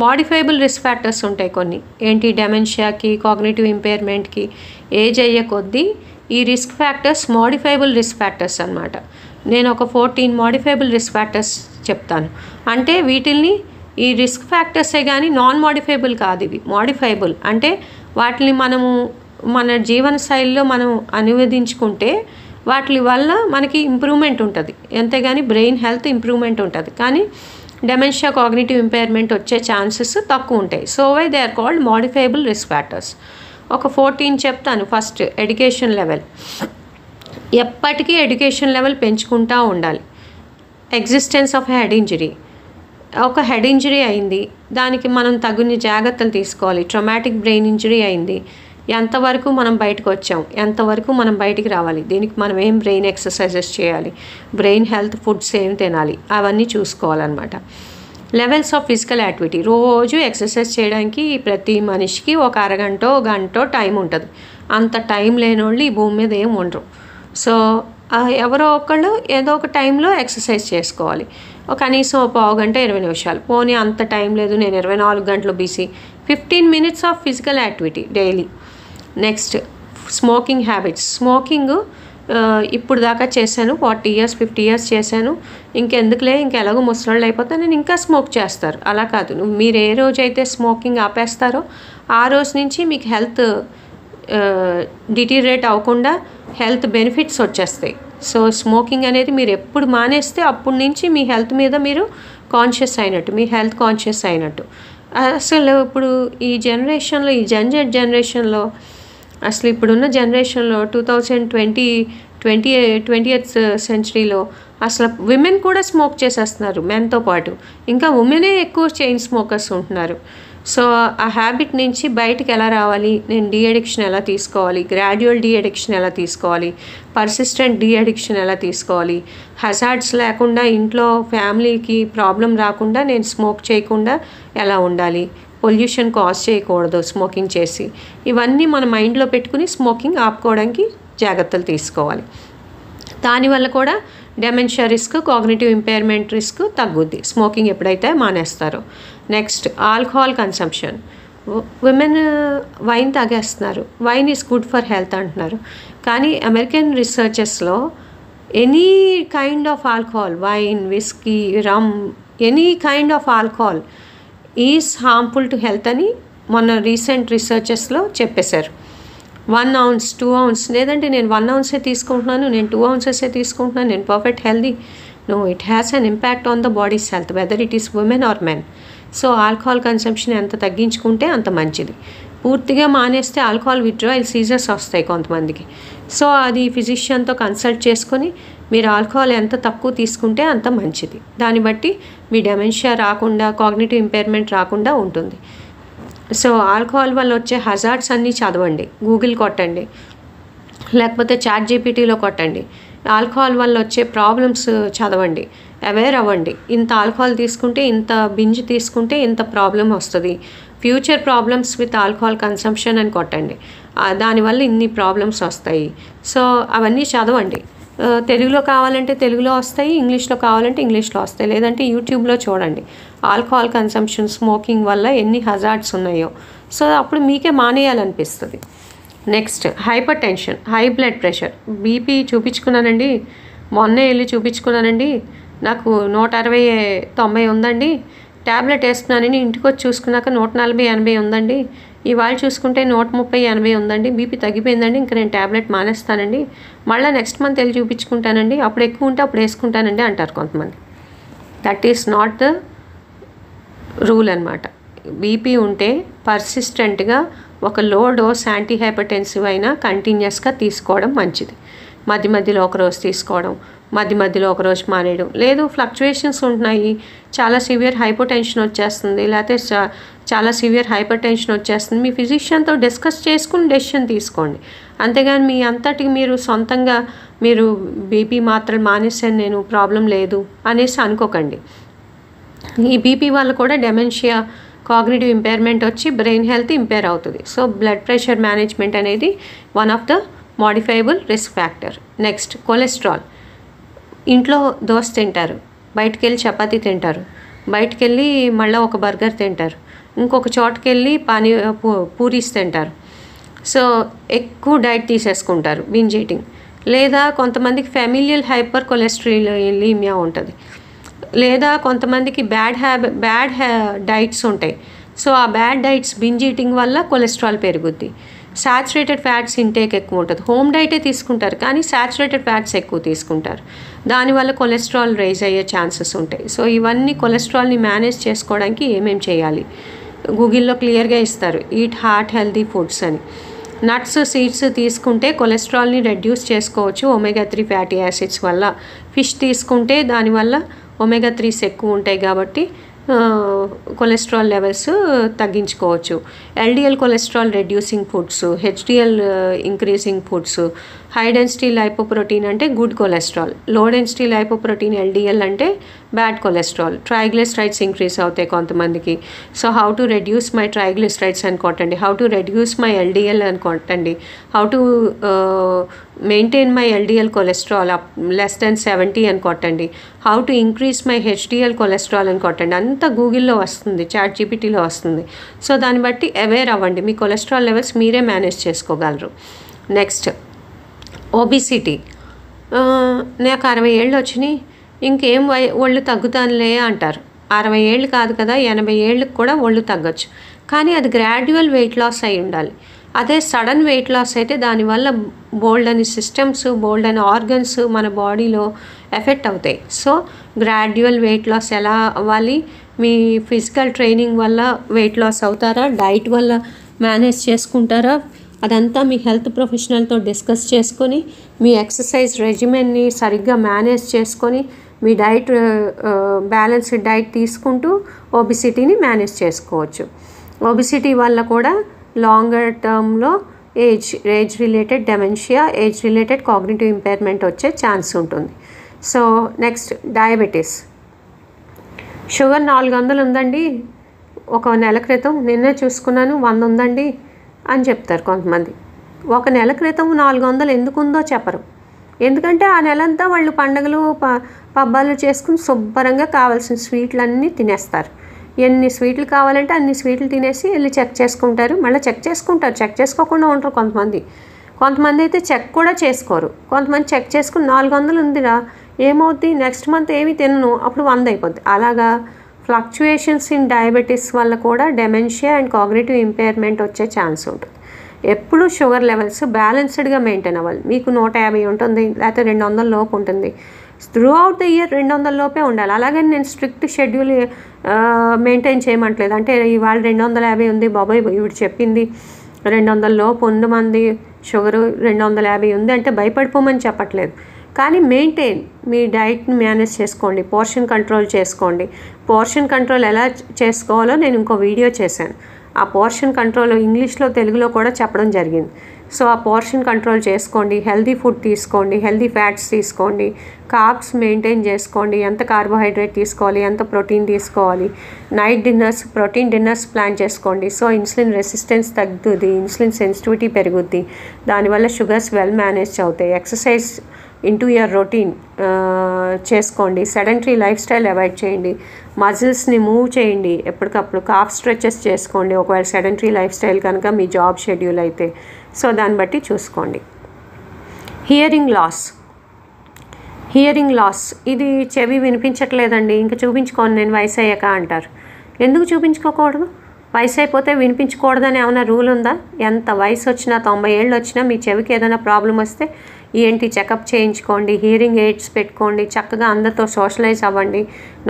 మోడిఫైబుల్ రిస్క్ ఫ్యాక్టర్స్ ఉంటాయి కొన్ని, ఏంటి డెమెన్షియాకి, కాగ్నిటివ్ ఇంపైర్మెంట్కి, ఏజ్ అయ్యే కొద్దీ ఈ risk factors modifiable risk factors అనమాట. నేను ఒక 14 మోడిఫైబుల్ రిస్క్ ఫ్యాక్టర్స్ చెప్తాను. అంటే వీటిల్ని ఈ రిస్క్ ఫ్యాక్టర్సే కానీ నాన్ మోడిఫైబుల్ కాదు, ఇవి మోడిఫైబుల్. అంటే వాటిని మనము మన జీవన శైలిలో మనం అనువదించుకుంటే వాటి వల్ల మనకి ఇంప్రూవ్మెంట్ ఉంటుంది, అంతేగాని బ్రెయిన్ హెల్త్ ఇంప్రూవ్మెంట్ ఉంటుంది. కానీ డెమెన్షియా, కాగ్నిటివ్ ఇంపైర్మెంట్ వచ్చే ఛాన్సెస్ తక్కువ ఉంటాయి. So why they are called modifiable risk factors. ఒక 14 చెప్తాను. First, education level. ఎప్పటికీ ఎడ్యుకేషన్ లెవెల్ పెంచుకుంటూ ఉండాలి. ఎగ్జిస్టెన్స్ ఆఫ్ హెడ్ ఇంజరీ, ఒక హెడ్ ఇంజరీ అయింది, దానికి మనం తగిన జాగ్రత్తలు తీసుకోవాలి. ట్రామాటిక్ బ్రెయిన్ ఇంజరీ అయింది, ఎంతవరకు మనం బయటకు వచ్చాం, ఎంతవరకు మనం బయటికి రావాలి, దీనికి మనం ఏం బ్రెయిన్ ఎక్సర్సైజెస్ చేయాలి, బ్రెయిన్ హెల్త్ ఫుడ్స్ ఏం తినాలి, అవన్నీ చూసుకోవాలన్నమాట. లెవెల్స్ ఆఫ్ ఫిజికల్ యాక్టివిటీ, రోజు ఎక్సర్సైజ్ చేయడానికి ప్రతి మనిషికి ఒక అరగంటో గంటో టైం ఉంటుంది. అంత టైం లేని వాళ్ళు ఈ భూమి మీద ఏం ఉండరు. సో ఎవరో ఒకళ్ళు ఏదో ఒక టైంలో ఎక్సర్సైజ్ చేసుకోవాలి. కనీసం 1/2 గంట 20 నిమిషాలు. పోనీ అంత టైం లేదు, నేను 24 గంటలు busy, 15 minutes of physical activity daily. Next, smoking habits. Smoking ఇప్పుడు దాకా చేశాను, 40 years 50 years చేశాను, ఇంకెందుకులే, ఇంకెలాగో ముసలాళ్ళు అయిపోతే నేను ఇంకా స్మోక్ చేస్తారు. అలా కాదు, మీరు ఏ రోజైతే స్మోకింగ్ ఆపేస్తారో ఆ రోజు నుంచి మీకు హెల్త్ డిటీరియేట్ అవ్వకుండా హెల్త్ బెనిఫిట్స్ వచ్చేస్తాయి. సో స్మోకింగ్ అనేది మీరు ఎప్పుడు మానేస్తే అప్పటి నుంచి మీ హెల్త్ మీద మీరు కాన్షియస్ అయినట్టు, మీ హెల్త్ కాన్షియస్ అయినట్టు. అసలు ఇప్పుడు ఈ జనరేషన్లో, ఈ జనరేషన్లో, అసలు ఇప్పుడున్న జనరేషన్లో 20th centuryలో అసలు విమెన్ కూడా స్మోక్ చేసేస్తున్నారు మెన్తో పాటు. ఇంకా ఉమెనే ఎక్కువ చైన్ స్మోకర్స్ ఉంటున్నారు. సో ఆ హ్యాబిట్ నుంచి బయటికి ఎలా రావాలి, నేను డీ అడిక్షన్ ఎలా తీసుకోవాలి, గ్రాడ్యువల్ డీ అడిక్షన్ ఎలా తీసుకోవాలి, పర్సిస్టెంట్ డీ అడిక్షన్ ఎలా తీసుకోవాలి, హజార్డ్స్ లేకుండా ఇంట్లో ఫ్యామిలీకి ప్రాబ్లం రాకుండా నేను స్మోక్ చేయకుండా ఎలా ఉండాలి, పొల్యూషన్ కాజ్ చేయకూడదు స్మోకింగ్ చేసి, ఇవన్నీ మన మైండ్లో పెట్టుకుని స్మోకింగ్ ఆపుకోవడానికి జాగ్రత్తలు తీసుకోవాలి. దానివల్ల కూడా dementia risk, cognitive impairment risk తగ్గుద్ది స్మోకింగ్ ఎప్పుడైతే మానేస్తారో. Next alcohol consumption. Women wine తాగేస్తున్నారు, wine is good for health అంటున్నారు, కానీ అమెరికన్ రీసెర్చెస్లో any kind of alcohol, wine, whisky, rum, any kind of alcohol is harmful to health అని మొన్న recent రీసెర్చెస్లో చెప్పేశారు. 1 ounce 2 ounce లేదంటే నేను 1 ounce తీసుకుంటున్నాను, నేను 2 ounces తీసుకుంటున్నాను, నేను perfect healthy. No, it has an impact on the body's health whether it is women or men. So alcohol consumption ఎంత తగ్గించుకుంటే అంత మంచిది. పూర్తిగా మానేస్తే ఆల్కహాల్ విత్డ్రాయల్ సీజర్స్ వస్తాయి కొంతమందికి. సో అది ఫిజిషియన్తో కన్సల్ట్ చేసుకొని మీరు ఆల్కహాల్ ఎంత తక్కువ తీసుకుంటే అంత మంచిది. దాన్ని బట్టి మీ డెమెన్షియా రాకుండా, కాగ్నిటివ్ ఇంపైర్మెంట్ రాకుండా ఉంటుంది. సో ఆల్కహాల్ వల్ల వచ్చే హజార్డ్స్ అన్నీ చదవండి, గూగుల్ కొట్టండి, లేకపోతే చాట్ జీపీటీలో కొట్టండి. ఆల్కహాల్ వల్ల వచ్చే ప్రాబ్లమ్స్ చదవండి, అవేర్ అవ్వండి. ఇంత ఆల్కహాల్ తీసుకుంటే, ఇంత బింజ్ తీసుకుంటే ఇంత ప్రాబ్లం వస్తుంది, future problems with alcohol consumption అని కొట్టండి. దానివల్ల ఇన్ని ప్రాబ్లమ్స్ వస్తాయి. సో అవన్నీ చదవండి. తెలుగులో కావాలంటే తెలుగులో వస్తాయి, ఇంగ్లీష్లో కావాలంటే ఇంగ్లీష్లో వస్తాయి, లేదంటే యూట్యూబ్లో చూడండి ఆల్కహాల్ కన్సంప్షన్, స్మోకింగ్ వల్ల ఎన్ని హజార్డ్స్ ఉన్నాయో. సో అప్పుడు మీకే మానేయాలనిపిస్తుంది. Next hypertension, high blood pressure. BP చూపించుకున్నానండి, మొన్నే వెళ్ళి చూపించుకున్నానండి, నాకు 160/90 ఉందండి, ట్యాబ్లెట్ వేస్తున్నానని ఇంటికి వచ్చి చూసుకున్నాక 140/80 ఉందండి, ఇవాళ చూసుకుంటే 130/80 ఉందండి, బీపీ తగ్గిపోయిందండి, ఇంకా నేను ట్యాబ్లెట్ మానేస్తానండి, మళ్ళీ నెక్స్ట్ మంత్ వెళ్ళి చూపించుకుంటానండి, అప్పుడు ఎక్కువ ఉంటే అప్పుడు వేసుకుంటానండి అంటారు కొంతమంది. That is not the rule అనమాట. బీపీ ఉంటే పర్సిస్టెంట్గా ఒక లో డోస్ యాంటీ హైపర్టెన్సివ్ అయినా కంటిన్యూస్గా తీసుకోవడం మంచిది. మధ్య మధ్యలో ఒకరోజు తీసుకోవడం, మధ్య మధ్యలో ఒకరోజు మానేయడం. లేదు ఫ్లక్చువేషన్స్ ఉంటున్నాయి, చాలా సివియర్ హైపోటెన్షన్ వచ్చేస్తుంది, లేకపోతే చాలా సివియర్ హైపర్ టెన్షన్ వచ్చేస్తుంది, మీ ఫిజిషియన్తో డిస్కస్ చేసుకుని డెసిషన్ తీసుకోండి. అంతేగాని మీ అంతటికి మీరు సొంతంగా మీరు బీపీ మాత్రలు మానేసాను నేను, ప్రాబ్లం లేదు అనేసి అనుకోకండి. ఈ బీపీ వల్ల కూడా డెమెన్షియా, కాగ్నిటివ్ ఇంపైర్మెంట్ వచ్చి బ్రెయిన్ హెల్త్ ఇంపైర్ అవుతుంది. సో బ్లడ్ ప్రెషర్ మేనేజ్మెంట్ అనేది one of the modifiable risk factor. Next cholesterol. ఇంట్లో దోశ తింటారు, బయటికి వెళ్ళి చపాతీ తింటారు, బయటికి వెళ్ళి మళ్ళీ ఒక బర్గర్ తింటారు, ఇంకొక చోటుకి వెళ్ళి పూరీస్ తింటారు. సో ఎక్కువ డైట్ తీసేసుకుంటారు, బింజ్ ఈటింగ్. లేదా కొంతమందికి ఫెమిలియల్ హైపర్ కొలెస్ట్రాలీమియా ఉంటుంది, లేదా కొంతమందికి బ్యాడ్ డైట్స్ ఉంటాయి. సో ఆ బ్యాడ్ డైట్స్, బింజ్ ఈటింగ్ వల్ల కొలెస్ట్రాల్ పెరుగుద్ది. సాచురేటెడ్ ఫ్యాట్స్ ఇంటేక్ ఎక్కువ ఉంటుంది, హోమ్ డైటే తీసుకుంటారు కానీ సాచురేటెడ్ ఫ్యాట్స్ ఎక్కువ తీసుకుంటారు, దానివల్ల కొలెస్ట్రాల్ రైజ్ అయ్యే ఛాన్సెస్ ఉంటాయి. సో ఇవన్నీ కొలెస్ట్రాల్ని మేనేజ్ చేసుకోవడానికి ఏమేమి చేయాలి గూగుల్లో క్లియర్గా ఇస్తారు, ఈట్ హార్ట్ హెల్తీ ఫుడ్స్ అని. నట్స్, సీడ్స్ తీసుకుంటే కొలెస్ట్రాల్ని రెడ్యూస్ చేసుకోవచ్చు omega-3 ఫ్యాటీ యాసిడ్స్ వల్ల. ఫిష్ తీసుకుంటే దానివల్ల omega-3s ఎక్కువ ఉంటాయి కాబట్టి కొలెస్ట్రాల్ లెవెల్స్ తగ్గించుకోవచ్చు. LDL cholesterol reducing foods, HDL increasing foods. High density lipoprotein అంటే good cholesterol, low density lipoprotein LDL అంటే బ్యాడ్ కొలెస్ట్రాల్. ట్రైగ్లిసరైడ్స్ ఇంక్రీజ్ అవుతాయి కొంతమందికి. So how to reduce my triglycerides అని కొట్టండి, how to reduce my LDL అని కొట్టండి, how to maintain my LDL cholesterol less than 70 అని కొట్టండి, how to increase my HDL cholesterol అని కొట్టండి. అంతా గూగుల్లో వస్తుంది, చాట్ జీపీటీలో వస్తుంది. సో దాన్ని బట్టి అవేర్ అవ్వండి, మీ కొలెస్ట్రాల్ లెవెల్స్ మీరే మేనేజ్ చేసుకోగలరు. Next obesity. నాకు 60 ఏళ్ళు వచ్చినాయి, ఇంకేం ఒళ్ళు తగ్గుతానులే అంటారు. 60 ఏళ్ళు కాదు కదా, 80 ఏళ్ళకి కూడా ఒళ్ళు తగ్గొచ్చు, కానీ అది గ్రాడ్యువల్ వెయిట్ లాస్ అయి ఉండాలి. అదే సడన్ వెయిట్ లాస్ అయితే దానివల్ల బోల్డ్ అని సిస్టమ్స్, బోల్డ్ అని ఆర్గన్స్ మన బాడీలో ఎఫెక్ట్ అవుతాయి. సో గ్రాడ్యువల్ వెయిట్ లాస్ ఎలా అవ్వాలి? మీ ఫిజికల్ ట్రైనింగ్ వల్ల వెయిట్ లాస్ అవుతారా, డైట్ వల్ల మేనేజ్ చేసుకుంటారా, అదంతా మీ హెల్త్ ప్రొఫెషనల్తో డిస్కస్ చేసుకొని మీ ఎక్సర్సైజ్ రెజిమెన్ని సరిగ్గా మేనేజ్ చేసుకొని మీ డైట్ బ్యాలెన్స్డ్ డైట్ తీసుకుంటూ ఒబిసిటీని మేనేజ్ చేసుకోవచ్చు. ఒబిసిటీ వల్ల కూడా లాంగర్ టర్మ్లో age related dementia, age related cognitive impairment వచ్చే ఛాన్స్ ఉంటుంది. So next diabetes. షుగర్ 400 ఉందండి, ఒక నెల క్రితం నిన్నే చూసుకున్నాను 100 ఉందండి అని చెప్తారు కొంతమంది. ఒక నెల క్రితం 400 ఎందుకు ఉందో చెప్పరు. ఎందుకంటే ఆ నెలంతా వాళ్ళు పండుగలు పబ్బాలు చేసుకుని శుభ్రంగా కావాల్సిన స్వీట్లన్నీ తినేస్తారు. ఎన్ని స్వీట్లు కావాలంటే అన్ని స్వీట్లు తినేసి వెళ్ళి చెక్ చేసుకుంటారు. మళ్ళీ చెక్ చేసుకోకుండా ఉంటారు కొంతమంది అయితే చెక్ కూడా చేసుకోరు. కొంతమంది చెక్ చేసుకుని 400 ఉందిరా ఏమవుద్ది, నెక్స్ట్ మంత్ ఏమి తినను, అప్పుడు 100 అయిపోద్ది. అలాగా ఫ్లక్చుయేషన్స్ ఇన్ డయాబెటీస్ వల్ల కూడా డెమెన్షియా అండ్ కాగ్నిటివ్ ఇంపైర్మెంట్ వచ్చే ఛాన్స్ ఉంటుంది. ఎప్పుడు షుగర్ లెవెల్స్ బ్యాలెన్స్డ్గా మెయింటైన్ అవ్వాలి. మీకు 150 ఉంటుంది, లేకపోతే 200 లోపు ఉంటుంది. త్రూ అవుట్ ద ఇయర్ 200 లోపే ఉండాలి. అలాగే నేను స్ట్రిక్ట్ షెడ్యూల్ మెయింటైన్ చేయమంటలేదు. అంటే ఇవాళ 250 ఉంది బాబాయ్, ఇవిడు చెప్పింది 200 లోపు ఉండమంది, షుగరు 250 ఉంది అంటే భయపడిపోమని చెప్పట్లేదు. కానీ మెయింటైన్, మీ డైట్ని మేనేజ్ చేసుకోండి, పోర్షన్ కంట్రోల్ చేసుకోండి. పోర్షన్ కంట్రోల్ ఎలా చేసుకోవాలో నేను ఇంకో వీడియో చేశాను. ఆ పోర్షన్ కంట్రోల్ ఇంగ్లీష్లో తెలుగులో కూడా చెప్పడం జరిగింది. సో ఆ పోర్షన్ కంట్రోల్ చేసుకోండి, హెల్దీ ఫుడ్ తీసుకోండి, హెల్దీ ఫ్యాట్స్ తీసుకోండి, కార్బ్స్ మెయింటైన్ చేసుకోండి, ఎంత కార్బోహైడ్రేట్ తీసుకోవాలి, ఎంత ప్రోటీన్ తీసుకోవాలి, night dinners protein dinners plan చేసుకోండి. సో ఇన్సులిన్ రెసిస్టెన్స్ తగ్గుతుంది, ఇన్సులిన్ సెన్సిటివిటీ పెరుగుద్ది, దానివల్ల షుగర్స్ వెల్ మేనేజ్ అవుతాయి. ఎక్సర్సైజ్ ఇంటూ యువర్ రొటీన్ చేసుకోండి. సెడెంటరీ లైఫ్ స్టైల్ అవాయిడ్ చేయండి. మజిల్స్ని మూవ్ చేయండి, ఎప్పటికప్పుడు కాఫ్ స్ట్రెచెస్ చేసుకోండి ఒకవేళ సెడెంటరీ లైఫ్ స్టైల్ కనుక మీ జాబ్ షెడ్యూల్ అయితే. సో దాన్ని బట్టి చూసుకోండి. హియరింగ్ లాస్, ఇది చెవి వినిపించట్లేదండి ఇంకా చూపించుకోను నేను వయసు అయ్యాక అంటారు. ఎందుకు చూపించుకోకూడదు? వయసు అయిపోతే వినిపించకూడదని ఏమైనా రూల్ ఉందా? ఎంత వయసు వచ్చినా 90 ఏళ్ళు వచ్చినా మీ చెవికి ఏదైనా ప్రాబ్లం వస్తే ఏంటి చెకప్ చేయించుకోండి, హియరింగ్ ఎయిడ్స్ పెట్టుకోండి, చక్కగా అందరితో సోషలైజ్ అవ్వండి.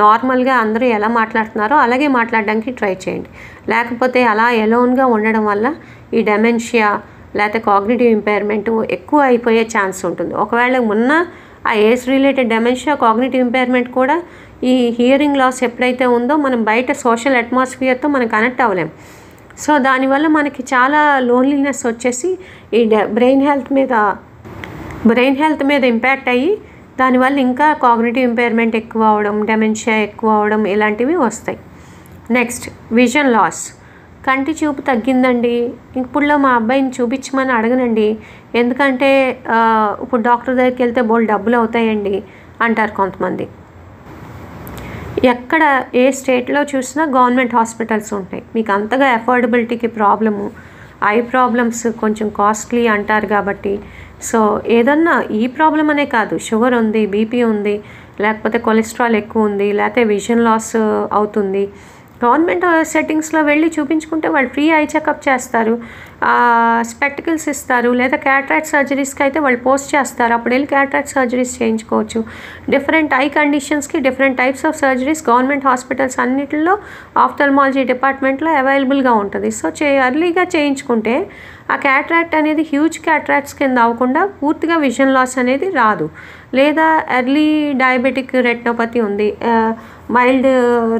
నార్మల్గా అందరూ ఎలా మాట్లాడుతున్నారో అలాగే మాట్లాడడానికి ట్రై చేయండి. లేకపోతే అలా ఎలోన్గా ఉండడం వల్ల ఈ డెమెన్షియా లేకపోతే కాగ్నిటివ్ ఇంపైర్మెంట్ ఎక్కువ అయిపోయే ఛాన్స్ ఉంటుంది. ఒకవేళ ఉన్న ఆ age related dementia cognitive impairment కూడా ఈ హియరింగ్ లాస్ ఎప్పుడైతే ఉందో మనం బయట సోషల్ అట్మాస్ఫియర్తో మనం కనెక్ట్ అవ్వలేం. సో దానివల్ల మనకి చాలా లోన్లీనెస్ వచ్చేసి ఈ బ్రెయిన్ హెల్త్ మీద ఇంపాక్ట్ అయ్యి దానివల్ల ఇంకా కాగ్నిటివ్ ఇంపైర్మెంట్ ఎక్కువ అవడం, డెమెన్షియా ఎక్కువ అవడం ఇలాంటివి వస్తాయి. Next vision loss. కంటి చూపు తగ్గిందండి, ఇప్పుడులో మా అబ్బాయిని చూపించమని అడగనండి, ఎందుకంటే ఇప్పుడు డాక్టర్ దగ్గరికి వెళ్తే బోల్డ్ డబ్బులు అవుతాయండి అంటారు కొంతమంది. ఎక్కడ ఏ స్టేట్లో చూసినా గవర్నమెంట్ హాస్పిటల్స్ ఉంటాయి. మీకు అంతగా అఫోర్డబిలిటీకి ప్రాబ్లము, ఐ ప్రాబ్లమ్స్ కొంచెం కాస్ట్లీ అంటారు కాబట్టి. సో ఏదన్నా ఈ ప్రాబ్లం అనే కాదు, షుగర్ ఉంది, బీపీ ఉంది, లేకపోతే కొలెస్ట్రాల్ ఎక్కువ ఉంది, లేకపోతే విజన్ లాస్ అవుతుంది, గవర్నమెంట్ సెట్టింగ్స్లో వెళ్ళి చూపించుకుంటే వాళ్ళు ఫ్రీ ఐ చెకప్ చేస్తారు, స్పెక్టికల్స్ ఇస్తారు, లేదా క్యాటరాక్ట్ సర్జరీస్కి అయితే వాళ్ళు పోస్ట్ చేస్తారు, అప్పుడు వెళ్ళి క్యాటరాక్ట్ సర్జరీస్ చేయించుకోవచ్చు. డిఫరెంట్ ఐ కండిషన్స్కి different types of surgeries government hospitals అన్నిటిలో ఆఫ్థల్మాలజీ డిపార్ట్మెంట్లో అవైలబుల్గా ఉంటుంది. సో ఎర్లీగా చేయించుకుంటే ఆ క్యాటరాక్ట్ అనేది హ్యూజ్ క్యాటరాక్ట్స్ కింద అవ్వకుండా పూర్తిగా విజన్ లాస్ అనేది రాదు. లేదా ఎర్లీ డయాబెటిక్ రెటినోపతి ఉంది, మైల్డ్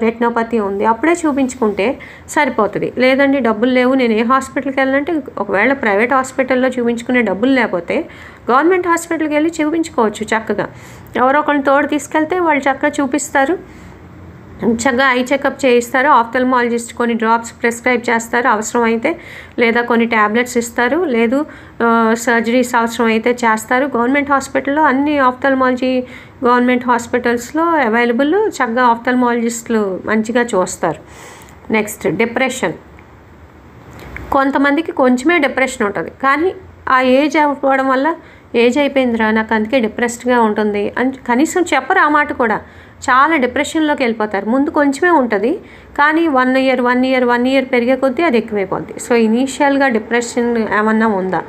రెటినోపతి ఉంది, అప్పుడే చూపించుకుంటే సరిపోతుంది. లేదండి డబ్బులు లేవు, నేను ఏ హాస్పిటల్కి వెళ్ళాలంటే ఒకవేళ ప్రైవేట్ హాస్పిటల్లో చూపించుకునే డబ్బులు లేకపోతే గవర్నమెంట్ హాస్పిటల్కి వెళ్ళి చూపించుకోవచ్చు చక్కగా. ఎవరో ఒకరిని తోడు తీసుకెళ్తే వాళ్ళు చక్కగా చూపిస్తారు, చక్కగా ఐ చెకప్ చేయిస్తారు, ఆఫ్థల్మాలజిస్ట్ కొన్ని డ్రాప్స్ ప్రిస్క్రైబ్ చేస్తారు అవసరమైతే, లేదా కొన్ని ట్యాబ్లెట్స్ ఇస్తారు, లేదు సర్జరీస్ అవసరం అయితే చేస్తారు. గవర్నమెంట్ హాస్పిటల్లో అన్ని ఆఫ్థల్మాలజీ గవర్నమెంట్ హాస్పిటల్స్లో అవైలబుల్, చక్కగా ఆఫ్థల్మాలజిస్టులు మంచిగా చూస్తారు. Next depression. కొంతమందికి కొంచెమే డిప్రెషన్ ఉంటుంది, కానీ ఆ ఏజ్ అవ్వడం వల్ల ఏజ్ అయిపోయిందిరా నాకు అందుకే డిప్రెస్డ్గా ఉంటుంది అని కనీసం చెప్పరు. ఆ మాట కూడా చాలా డిప్రెషన్లోకి వెళ్ళిపోతారు. ముందు కొంచెమే ఉంటుంది, కానీ 1 ఇయర్ పెరిగే కొద్దీ అది ఎక్కువైపోద్ది. సో ఇనీషియల్గా డిప్రెషన్ ఏమన్నా ఉందా?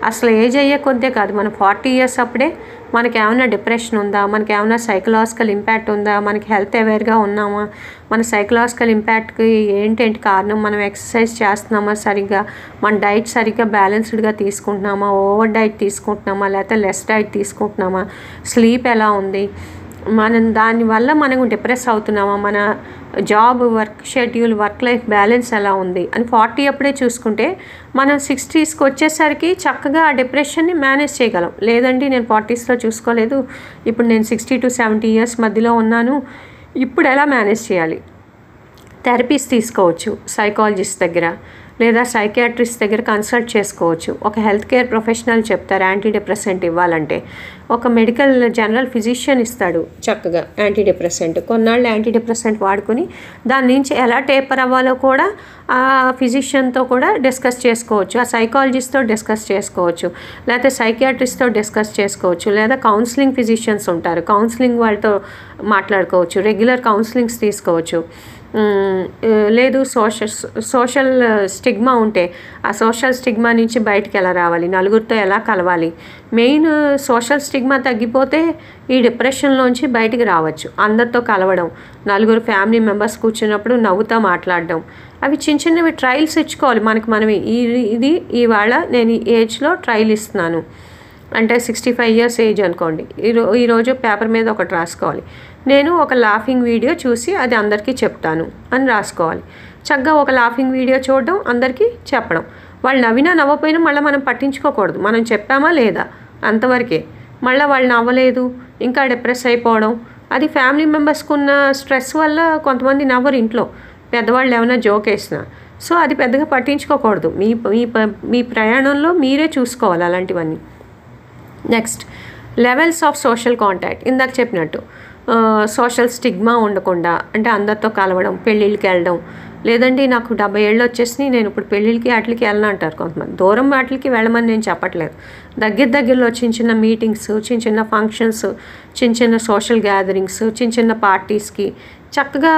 అసలు ఏజ్ అయ్యే కొద్దే కాదు, మన 40 ఇయర్స్ అప్పుడే మనకి ఏమైనా డిప్రెషన్ ఉందా, మనకి ఏమైనా సైకలాజికల్ ఇంపాక్ట్ ఉందా, మనకి హెల్త్ అవేర్గా ఉన్నామా, మన సైకలాజికల్ ఇంపాక్ట్కి ఏంటేంటి కారణం, మనం ఎక్సర్సైజ్ చేస్తున్నామా సరిగ్గా, మన డైట్ సరిగ్గా బ్యాలెన్స్డ్గా తీసుకుంటున్నామా, ఓవర్ డైట్ తీసుకుంటున్నామా, లేకపోతే లెస్ డైట్ తీసుకుంటున్నామా, స్లీప్ ఎలా ఉంది, మనం దానివల్ల మనం డిప్రెస్ అవుతున్నామా, మన job, work schedule, work life balance ఎలా ఉంది అని 40 అప్పుడే చూసుకుంటే మనం 60స్కి వచ్చేసరికి చక్కగా ఆ డిప్రెషన్ని మేనేజ్ చేయగలం. లేదండి నేను 40స్లో చూసుకోలేదు, ఇప్పుడు నేను 60 to 70 ఇయర్స్ మధ్యలో ఉన్నాను, ఇప్పుడు ఎలా మేనేజ్ చేయాలి? థెరపీస్ తీసుకోవచ్చు సైకాలజిస్ట్ దగ్గర, లేదా సైకియాట్రిస్ట్ దగ్గర కన్సల్ట్ చేసుకోవచ్చు. ఒక హెల్త్ కేర్ ప్రొఫెషనల్ చెప్తారు యాంటీ డిప్రెసెంట్ ఇవ్వాలంటే, ఒక మెడికల్ జనరల్ ఫిజిషియన్ ఇస్తాడు చక్కగా యాంటీ డిప్రెసెంట్. కొన్నాళ్ళు యాంటీ డిప్రెసెంట్ వాడుకొని దాని నుంచి ఎలా టేపర్ అవ్వాలో కూడా ఆ ఫిజిషియన్తో కూడా డిస్కస్ చేసుకోవచ్చు, ఆ సైకాలజిస్ట్తో డిస్కస్ చేసుకోవచ్చు, లేకపోతే సైకియాట్రిస్ట్తో డిస్కస్ చేసుకోవచ్చు, లేదా కౌన్సిలింగ్ ఫిజిషియన్స్ ఉంటారు, కౌన్సిలింగ్ వాళ్ళతో మాట్లాడుకోవచ్చు, రెగ్యులర్ కౌన్సిలింగ్స్ తీసుకోవచ్చు. లేదు సోషల్ స్టిగ్మా ఉంటే ఆ సోషల్ స్టిగ్మా నుంచి బయటికి ఎలా రావాలి, నలుగురితో ఎలా కలవాలి. మెయిన్ సోషల్ స్టిగ్మా తగ్గిపోతే ఈ డిప్రెషన్లోంచి బయటికి రావచ్చు. అందరితో కలవడం, నలుగురు ఫ్యామిలీ మెంబర్స్ కూర్చున్నప్పుడు నవ్వుతూ మాట్లాడడం, అవి చిన్న చిన్నవి ట్రయల్స్ ఇచ్చుకోవాలి మనకి మనమే. ఇది ఇవాళ నేను ఈ ఏజ్లో ట్రయల్ ఇస్తున్నాను అంటే 65 ఇయర్స్ ఏజ్ అనుకోండి, ఈరోజు పేపర్ మీద ఒకటి రాసుకోవాలి, నేను ఒక లాఫింగ్ వీడియో చూసి అది అందరికీ చెప్తాను అని రాసుకోవాలి. చక్కగా ఒక లాఫింగ్ వీడియో చూడడం, అందరికీ చెప్పడం. వాళ్ళు నవ్వినా నవ్వపోయినా మళ్ళీ మనం పట్టించుకోకూడదు, మనం చెప్పామా లేదా అంతవరకే. మళ్ళీ వాళ్ళు నవ్వలేదు ఇంకా డిప్రెస్ అయిపోవడం, అది ఫ్యామిలీ మెంబర్స్కి ఉన్న స్ట్రెస్ వల్ల కొంతమంది నవ్వరు ఇంట్లో, పెద్దవాళ్ళు ఏమైనా జోక్ వేసినా. సో అది పెద్దగా పట్టించుకోకూడదు, మీ ప్రయాణంలో మీరే చూసుకోవాలి అలాంటివన్నీ. Next levels of social contact. ఇందాక చెప్పినట్టు సోషల్ స్టిగ్మా ఉండకుండా, అంటే అందరితో కలవడం, పెళ్ళిళ్ళకి వెళ్ళడం. లేదండి నాకు 70 ఏళ్ళు వచ్చేసి నేను ఇప్పుడు పెళ్ళిళ్ళకి వాటికి వెళ్ళను అంటారు కొంతమంది. దూరం వాటికి వెళ్ళమని నేను చెప్పట్లేదు, దగ్గరలో చిన్న చిన్న మీటింగ్స్, చిన్న చిన్న ఫంక్షన్స్, చిన్న చిన్న సోషల్ గ్యాదరింగ్స్, చిన్న చిన్న పార్టీస్కి చక్కగా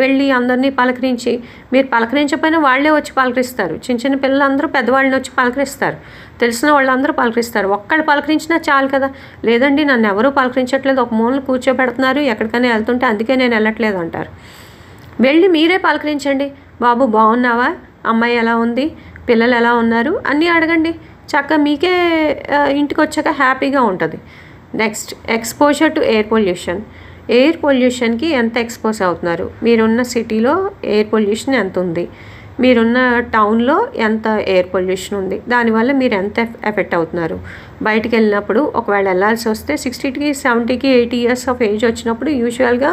వెళ్ళి అందరినీ పలకరించి, మీరు పలకరించకపోయినా వాళ్ళే వచ్చి పలకరిస్తారు. చిన్న చిన్న పిల్లలందరూ పెద్దవాళ్ళని వచ్చి పలకరిస్తారు, తెలిసిన వాళ్ళందరూ పలకరిస్తారు. ఒక్కళ్ళు పలకరించినా చాలు కదా. లేదండి నన్ను ఎవరూ పలకరించట్లేదు, ఒక మూలను కూర్చోబెడుతున్నారు, ఎక్కడికైనా వెళ్తుంటే అందుకే నేను వెళ్ళట్లేదు అంటారు. వెళ్ళి మీరే పలకరించండి. బాబు బాగున్నావా, అమ్మాయి ఎలా ఉంది, పిల్లలు ఎలా ఉన్నారు అన్నీ అడగండి. చక్కగా మీకే ఇంటికి వచ్చాక హ్యాపీగా ఉంటుంది. Next exposure to air pollution. Air పొల్యూషన్కి ఎంత ఎక్స్పోజ్ అవుతున్నారు, మీరున్న సిటీలో ఎయిర్ పొల్యూషన్ ఎంత ఉంది, మీరున్న టౌన్లో ఎంత ఎయిర్ పొల్యూషన్ ఉంది, దానివల్ల మీరు ఎంత ఎఫెక్ట్ అవుతున్నారు. బయటికి వెళ్ళినప్పుడు ఒకవేళ వెళ్ళాల్సి వస్తే 60కి 70కి 80 ఇయర్స్ ఆఫ్ ఏజ్ వచ్చినప్పుడు యూజువల్గా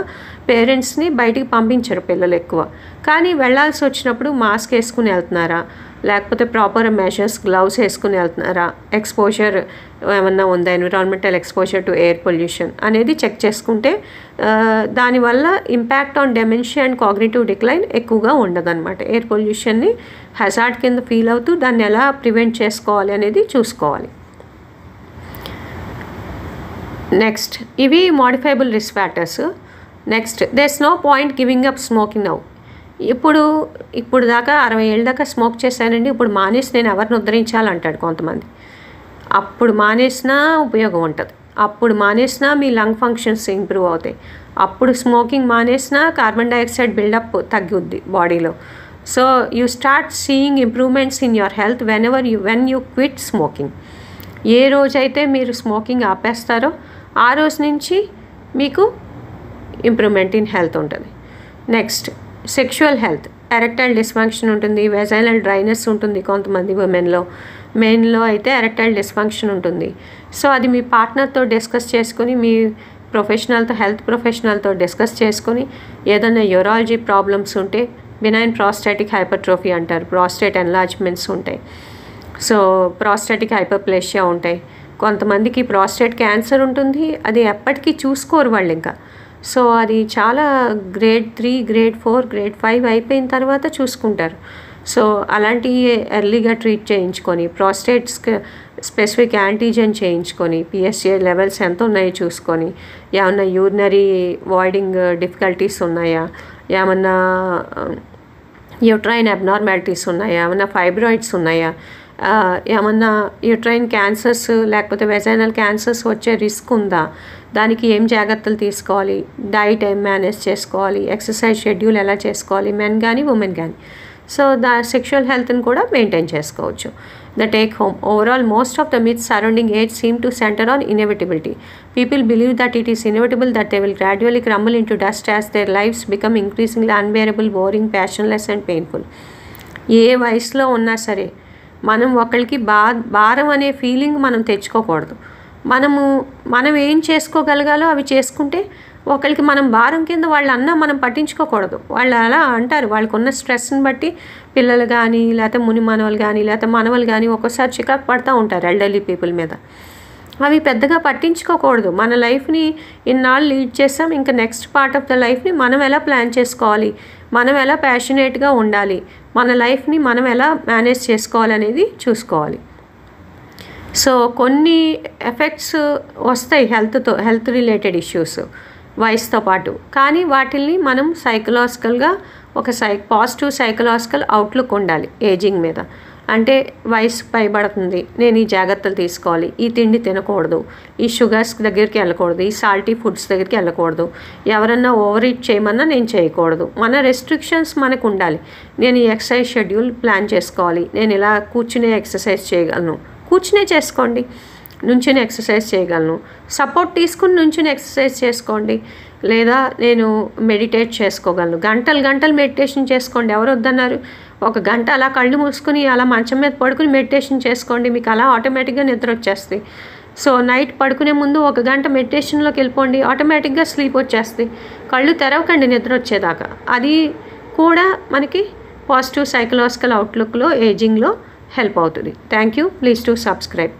పేరెంట్స్ని బయటికి పంపించరు పిల్లలు ఎక్కువ. కానీ వెళ్ళాల్సి వచ్చినప్పుడు మాస్క్ వేసుకుని వెళ్తున్నారా, లేకపోతే ప్రాపర్ మెజర్స్ గ్లౌస్ వేసుకుని వెళ్తున్నారా, ఎక్స్పోజర్ ఏమన్నా ఉందా, environmental exposure to air pollution అనేది చెక్ చేసుకుంటే దానివల్ల impact on dementia and cognitive decline ఎక్కువగా ఉండదన్నమాట. ఎయిర్ పొల్యూషన్ని హజార్డ్ కింద ఫీల్ అవుతూ దాన్ని ఎలా ప్రివెంట్ చేసుకోవాలి అనేది చూసుకోవాలి. నెక్స్ట్ ఇవి modifiable risk factors. Next there's no point giving up smoking now. ఇప్పుడు దాకా 60 ఏళ్ళ దాకా స్మోక్ చేశానండి, ఇప్పుడు మానేసి నేను ఎవరిని ఉద్ధరించాలంటాడు కొంతమంది. అప్పుడు మానేసినా ఉపయోగం ఉంటుంది, అప్పుడు మానేసినా మీ లంగ్ ఫంక్షన్స్ ఇంప్రూవ్ అవుతాయి, అప్పుడు స్మోకింగ్ మానేసినా కార్బన్ డైఆక్సైడ్ బిల్డప్ తగ్గుద్ది బాడీలో. So you start seeing improvements in your health when you quit smoking. ఏ రోజైతే మీరు స్మోకింగ్ ఆపేస్తారో ఆ రోజు నుంచి మీకు ఇంప్రూవ్మెంట్ ఇన్ హెల్త్ ఉంటుంది. Next sexual health. Erectile dysfunction ఉంటుంది, వెజైనల్ డ్రైనెస్ ఉంటుంది కొంతమంది మెయిన్లో అయితే ఎరెక్టైల్ డిస్ఫంక్షన్ ఉంటుంది. సో అది మీ పార్ట్నర్తో డిస్కస్ చేసుకుని, మీ హెల్త్ ప్రొఫెషనల్తో డిస్కస్ చేసుకొని, ఏదైనా యూరాలజీ ప్రాబ్లమ్స్ ఉంటే బినైన్ ప్రాస్టాటిక్ హైపర్ట్రోఫీ అంటారు, ప్రాస్టేట్ ఎన్లార్జ్మెంట్స్ ఉంటాయి, సో ప్రాస్టాటిక్ హైపర్ప్లేషియా ఉంటాయి, కొంతమందికి ప్రాస్టేట్ క్యాన్సర్ ఉంటుంది, అది ఎప్పటికీ చూసుకోరు వాళ్ళు ఇంకా. సో అది చాలా గ్రేడ్ 3, గ్రేడ్ 4, గ్రేడ్ 5 అయిపోయిన తర్వాత చూసుకుంటారు. సో అలాంటివి ఎర్లీగా ట్రీట్ చేయించుకొని, ప్రాస్టేట్స్కి స్పెసిఫిక్ యాంటీజెన్ చేయించుకొని, పిఎస్ఏ లెవెల్స్ ఎంత ఉన్నాయో చూసుకొని, ఏమన్నా యూరినరీ వాయిడింగ్ డిఫికల్టీస్ ఉన్నాయా, ఏమన్నా యూట్రైన్ అబ్నార్మాలిటీస్ ఉన్నాయా, ఏమన్నా ఫైబ్రాయిడ్స్ ఉన్నాయా, ఏమన్నా యూట్రైన్ క్యాన్సర్స్ లేకపోతే వెజైనల్ క్యాన్సర్స్ వచ్చే రిస్క్ ఉందా, దానికి ఏం జాగ్రత్తలు తీసుకోవాలి, డైట్ ఏం మేనేజ్ చేసుకోవాలి, ఎక్సర్సైజ్ షెడ్యూల్ ఎలా చేసుకోవాలి, మెన్ కానీ ఉమెన్ కానీ. సో సెక్షువల్ హెల్త్ని కూడా మెయింటైన్ చేసుకోవచ్చు. The take home. Overall, most of the myths surrounding age seem to center on inevitability. People believe that it is inevitable that they will gradually crumble into dust as their lives become increasingly unbearable, boring, passionless and painful. ఏ వయసులో ఉన్నా సరే మనం ఒకరికి భారం అనే feeling మనం తెచ్చుకోకూడదు. మనం ఏం చేసుకోగలగాలో అవి చేసుకుంటే ఒకరికి మనం భారం కింద వాళ్ళు అన్నా మనం పట్టించుకోకూడదు. వాళ్ళు అలా అంటారు, వాళ్ళకు ఉన్న స్ట్రెస్ని బట్టి పిల్లలు కానీ లేకపోతే ముని మనవలు కానీ లేకపోతే మనవలు కానీ ఒక్కోసారి చికాకు పడుతూ ఉంటారు ఎల్డర్లీ పీపుల్ మీద. అవి పెద్దగా పట్టించుకోకూడదు. మన లైఫ్ని ఇన్నాళ్ళు లీడ్ చేసాం, ఇంకా నెక్స్ట్ పార్ట్ ఆఫ్ ద లైఫ్ని మనం ఎలా ప్లాన్ చేసుకోవాలి, మనం ఎలా ప్యాషనేట్గా ఉండాలి, మన లైఫ్ని మనం ఎలా మేనేజ్ చేసుకోవాలి అనేది చూసుకోవాలి. సో కొన్ని ఎఫెక్ట్స్ వస్తాయి హెల్త్ రిలేటెడ్ ఇష్యూస్ వయసుతో పాటు, కానీ వాటిల్ని మనం సైకలాజికల్గా ఒక పాజిటివ్ సైకలాజికల్ అవుట్లుక్ ఉండాలి ఏజింగ్ మీద. అంటే వయసు పైబడుతుంది, నేను ఈ జాగ్రత్తలు తీసుకోవాలి, ఈ తిండి తినకూడదు, ఈ షుగర్స్ దగ్గరికి వెళ్ళకూడదు, ఈ సాల్టీ ఫుడ్స్ దగ్గరికి వెళ్ళకూడదు, ఎవరన్నా ఓవర్ ఈట్ చేయమన్నా నేను చేయకూడదు, మన రెస్ట్రిక్షన్స్ మనకు ఉండాలి. నేను ఈ ఎక్సర్సైజ్ షెడ్యూల్ ప్లాన్ చేసుకోవాలి, నేను ఇలా కూర్చునే ఎక్సర్సైజ్ చేయగలను, కూర్చునే చేసుకోండి. నుంచుని ఎక్సర్సైజ్ చేయగలను, సపోర్ట్ తీసుకుని నుంచుని ఎక్సర్సైజ్ చేసుకోండి. లేదా నేను మెడిటేట్ చేసుకోగలను, గంటలు మెడిటేషన్ చేసుకోండి. ఎవరు వద్దన్నారు? ఒక గంట అలా కళ్ళు మూసుకుని అలా మంచం మీద పడుకుని మెడిటేషన్ చేసుకోండి, మీకు అలా ఆటోమేటిక్గా నిద్ర వచ్చేస్తుంది. సో నైట్ పడుకునే ముందు ఒక గంట మెడిటేషన్లోకి వెళ్ళిపోండి, ఆటోమేటిక్గా స్లీప్ వచ్చేస్తుంది. కళ్ళు తెరవకండి నిద్ర వచ్చేదాకా. అది కూడా మనకి పాజిటివ్ సైకలాజికల్ అవుట్లుక్లో ఏజింగ్లో హెల్ప్ అవుతుంది. Thank you. Please to subscribe.